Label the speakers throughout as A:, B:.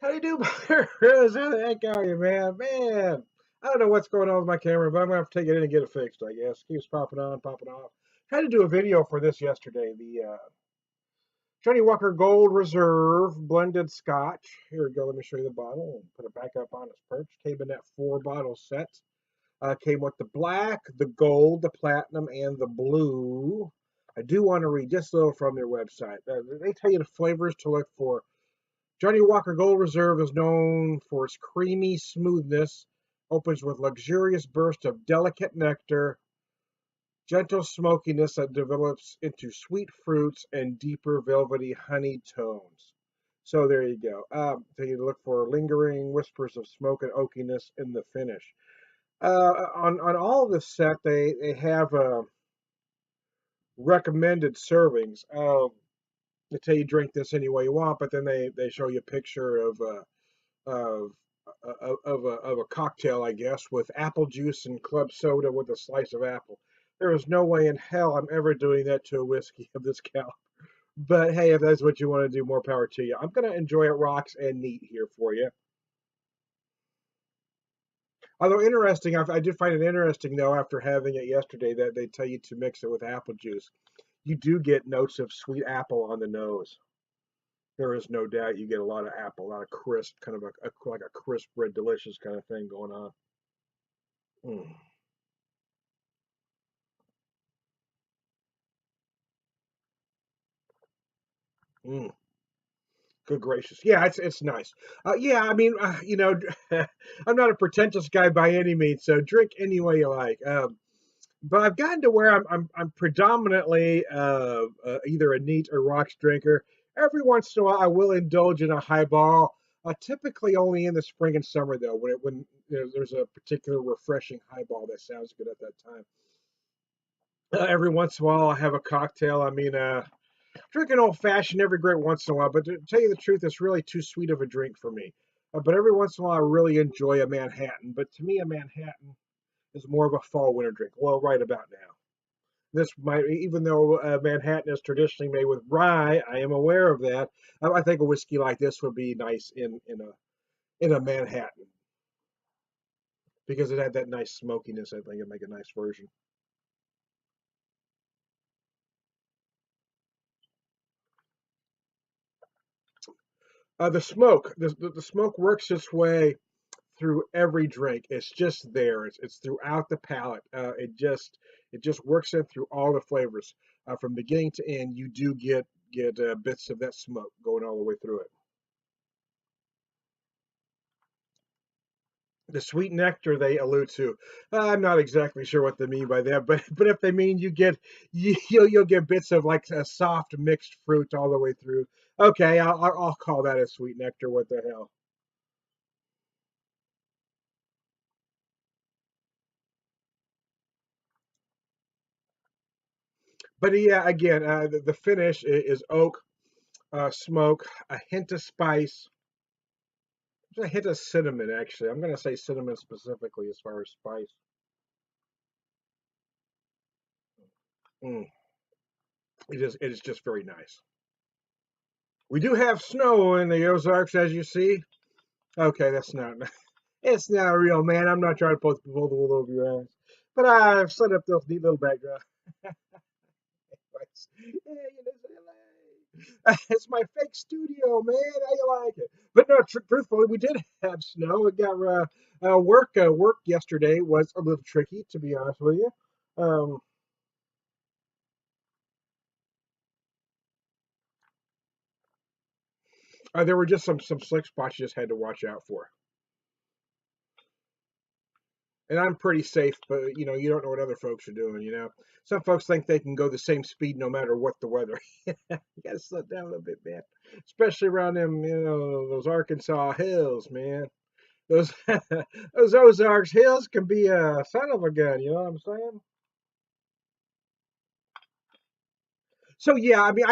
A: How do you do, Rose? How the heck are you, man? Man, I don't know what's going on with my camera, but I'm gonna have to take it in and get it fixed, I guess. Keeps popping on, popping off. Tried to do a video for this yesterday. The Johnnie Walker Gold Reserve blended Scotch. Here we go. Let me show you the bottle and put it back up on its perch. Came in that 4 bottle set. Came with the black, the gold, the platinum, and the blue. I do want to read just a little from their website. They tell you the flavors to look for. Johnnie Walker Gold Reserve is known for its creamy smoothness, opens with luxurious burst of delicate nectar, gentle smokiness that develops into sweet fruits and deeper velvety honey tones. So there you go. So you look for lingering whispers of smoke and oakiness in the finish. On all of the set, they have recommended servings. They tell you drink this any way you want, but then they show you a picture of of a cocktail, I guess, with apple juice and club soda with a slice of apple. There is no way in hell I'm ever doing that to a whiskey of this caliber. But hey, if that's what you want to do, more power to you. I'm gonna enjoy it rocks and neat here for you. Although interesting, I did find it interesting though after having it yesterday that they tell you to mix it with apple juice. You do get notes of sweet apple on the nose. There is no doubt you get a lot of apple, a lot of crisp, kind of like a crisp, red, delicious kind of thing going on. Mm, mm. Good gracious. Yeah, it's nice. Yeah, I mean, I'm not a pretentious guy by any means, so drink any way you like. But I've gotten to where I'm predominantly either a neat or rocks drinker. Every once in a while, I will indulge in a highball. Typically only in the spring and summer, though, when there's a particular refreshing highball that sounds good at that time. Every once in a while, I'll have a cocktail. I mean, drink an old fashioned every great once in a while, but to tell you the truth, it's really too sweet of a drink for me. But every once in a while, I really enjoy a Manhattan. But to me, a Manhattan is more of a fall winter drink. Well, right about now. This might, even though Manhattan is traditionally made with rye, I am aware of that. I think a whiskey like this would be nice in a Manhattan because it had that nice smokiness. I think it'd make a nice version. The smoke, the smoke works its way through every drink. It's just there. It's throughout the palate. It just works in through all the flavors from beginning to end. You do get bits of that smoke going all the way through it. The sweet nectar they allude to. I'm not exactly sure what they mean by that, but if they mean you'll get bits of like a soft mixed fruit all the way through. Okay, I'll call that a sweet nectar. What the hell? But yeah, again, the finish is oak, smoke, a hint of spice, just a hint of cinnamon. Actually, I'm gonna say cinnamon specifically as far as spice. Mm, it is just very nice. We do have snow in the Ozarks, as you see. Okay, that's not. It's not real, man. I'm not trying to pull the wool over your eyes, but I've set up those neat little background lights. Yeah, it's my fake studio, man. How you like it? But no, truthfully, we did have snow. It got work yesterday was a little tricky, to be honest with you. Um, there were just some slick spots you just had to watch out for. And I'm pretty safe, but you don't know what other folks are doing. Some folks think they can go the same speed no matter what the weather. You gotta slow down a little bit, man. Especially around them, those Arkansas hills, man. Those those Ozarks hills can be a son of a gun. You know what I'm saying? So yeah, I mean,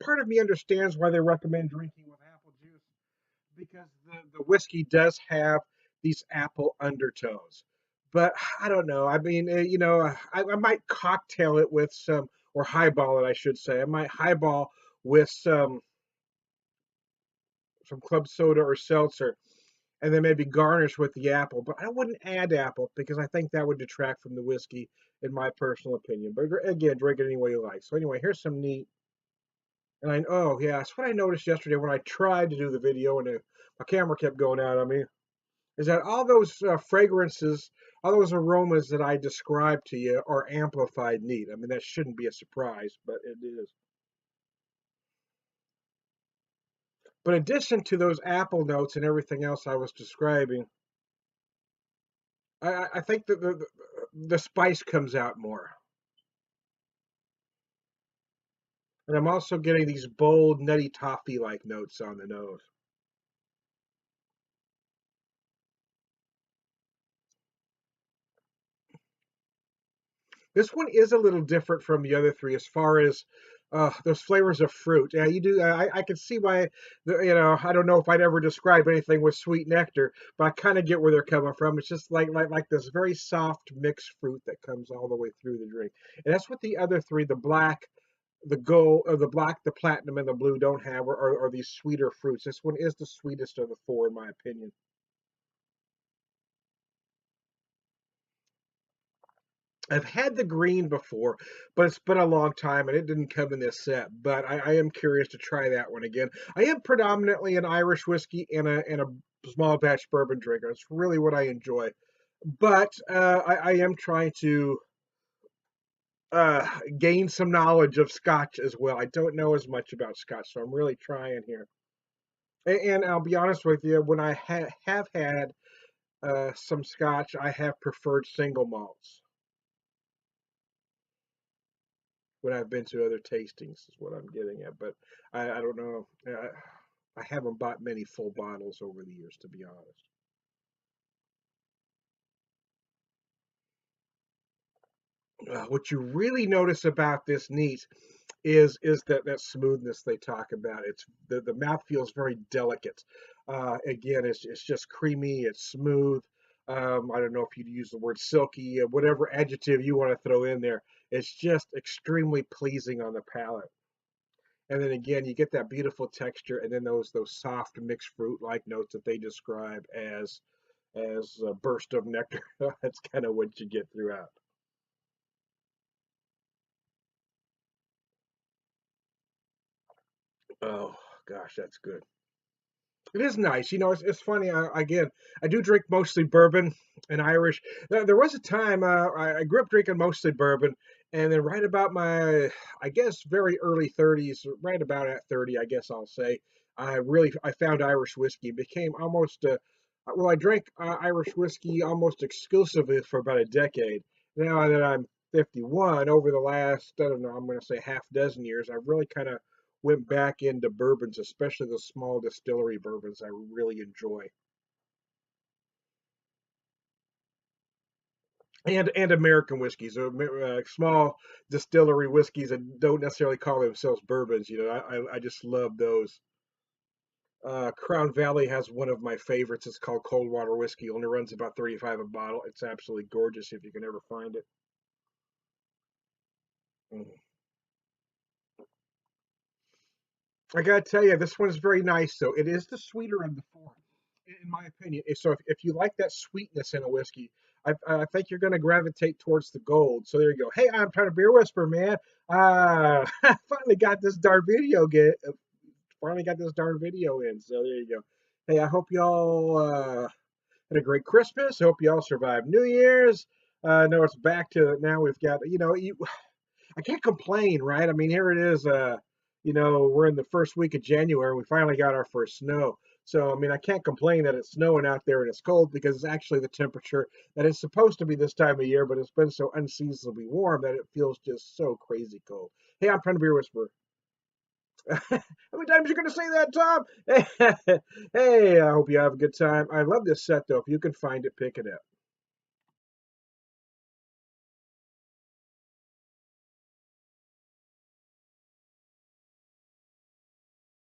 A: part of me understands why they recommend drinking with apple juice because the whiskey does have these apple undertones. But I don't know. I mean, I might cocktail it with some, or highball it, I should say. I might highball with some club soda or seltzer, and then maybe garnish with the apple. But I wouldn't add apple because I think that would detract from the whiskey, in my personal opinion. But again, drink it any way you like. So anyway, here's some neat. And oh yeah, that's what I noticed yesterday when I tried to do the video and my camera kept going out on me. Is that all those fragrances, all those aromas that I described to you are amplified neat. I mean, that shouldn't be a surprise, but it is. But in addition to those apple notes and everything else I was describing, I think that the spice comes out more. And I'm also getting these bold, nutty toffee-like notes on the nose. This one is a little different from the other three as far as those flavors of fruit. Yeah, you do. I can see why. I don't know if I'd ever describe anything with sweet nectar, but I kind of get where they're coming from. It's just like this very soft mixed fruit that comes all the way through the drink, and that's what the other three, the black, the gold, or the black, the platinum, and the blue don't have, or these sweeter fruits. This one is the sweetest of the four, in my opinion. I've had the green before, but it's been a long time and it didn't come in this set. But I am curious to try that one again. I am predominantly an Irish whiskey and a small batch bourbon drinker. It's really what I enjoy. But I am trying to uh, gain some knowledge of Scotch as well. I don't know as much about Scotch, so I'm really trying here. And I'll be honest with you, when I have had some Scotch, I have preferred single malts when I've been to other tastings, is what I'm getting at. But I don't know. I haven't bought many full bottles over the years, to be honest. What you really notice about this neat is that smoothness they talk about. It's the mouth feels very delicate. Again, it's just creamy. It's smooth. I don't know if you'd use the word silky, whatever adjective you want to throw in there. It's just extremely pleasing on the palate. And then again, you get that beautiful texture, and then those soft mixed fruit like notes that they describe as a burst of nectar. That's kind of what you get throughout. Oh gosh, that's good. It is nice. It's funny. Again, I do drink mostly bourbon and Irish. There was a time I grew up drinking mostly bourbon, and then right about my, I guess, very early 30s, right about at 30, I guess I'll say, I found Irish whiskey. Became almost well, I drank Irish whiskey almost exclusively for about a decade. Now that I'm 51, over the last, I don't know, I'm going to say half dozen years, I've really kind of went back into bourbons, especially the small distillery bourbons I really enjoy. And American whiskeys, small distillery whiskeys that don't necessarily call themselves bourbons. I just love those. Crown Valley has one of my favorites. It's called Cold Water Whiskey. Only runs about 35 a bottle. It's absolutely gorgeous if you can ever find it. Mm. I gotta tell you, this one is very nice, though. It is the sweeter of the four, in my opinion. So if you like that sweetness in a whiskey, I think you're going to gravitate towards the gold. So there you go. Hey, I'm trying to beer whisper, man. I finally got this darn video finally got this darn video in. So there you go. Hey, I hope y'all had a great Christmas. Hope y'all survived New Year's. I know it's back to now. We've got I can't complain, right? I mean, here it is. We're in the first week of January. We finally got our first snow. So, I mean, I can't complain that it's snowing out there and it's cold because it's actually the temperature that it's supposed to be this time of year, but it's been so unseasonably warm that it feels just so crazy cold. Hey, I'm trying to be a whisperer. How many times are you going to say that, Tom? Hey, I hope you have a good time. I love this set, though. If you can find it, pick it up.